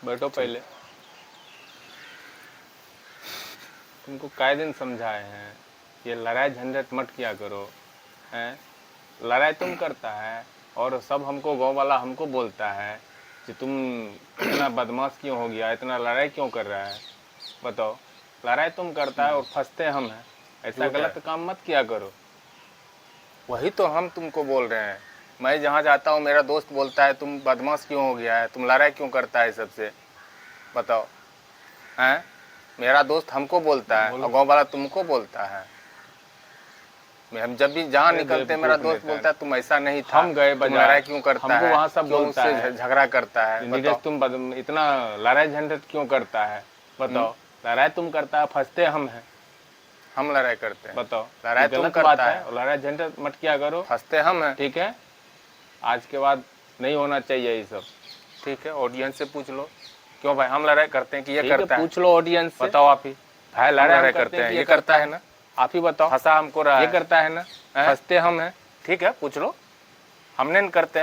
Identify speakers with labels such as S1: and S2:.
S1: बैठो पहले। तुमको कई दिन समझाए हैं ये लड़ाई झंझट मत किया करो, हैं? लड़ाई तुम करता है और सब हमको गांव वाला हमको बोलता है कि तुम इतना बदमाश क्यों हो गया, इतना लड़ाई क्यों कर रहा है। बताओ, लड़ाई तुम करता है और फंसते हम हैं। ऐसा गलत काम मत किया करो। वही तो हम तुमको बोल रहे हैं। मैं जहाँ जाता हूँ मेरा दोस्त बोलता है तुम बदमाश क्यों हो गया है, तुम लड़ाई क्यों करता है सबसे। बताओ, हैं? मेरा दोस्त हमको बोलता है और गाँव वाला तुमको बोलता है। हम जब भी जहाँ निकलते मेरा दोस्त बोलता है तुम ऐसा नहीं था, हम गए बाजार, लड़ाई क्यों करता है, वहाँ सब क्यों उससे झगड़ा करता है। नीरज तुम इतना लड़ाई झंझट क्यों करता है। बताओ, लड़ाई तुम करता है, फंसते हम हैं, हम लड़ाई करते हैं। बताओ, लड़ाई तुम करता है और लड़ाई झंझट मत किया करो, फंसते हम हैं। ठीक है, आज के बाद नहीं होना चाहिए ये सब। ठीक है, ऑडियंस से पूछ लो क्यों भाई हम लड़ाई करते हैं कि ये करता है। पूछ लो ऑडियंस से, बताओ आप ही। भाई लड़ाई करते हैं, ये करता है ना, आप ही बताओ। फंसा हमको रहा है, ये करता है ना, फंसते हम हैं। ठीक है, पूछ लो, हमने करते हैं।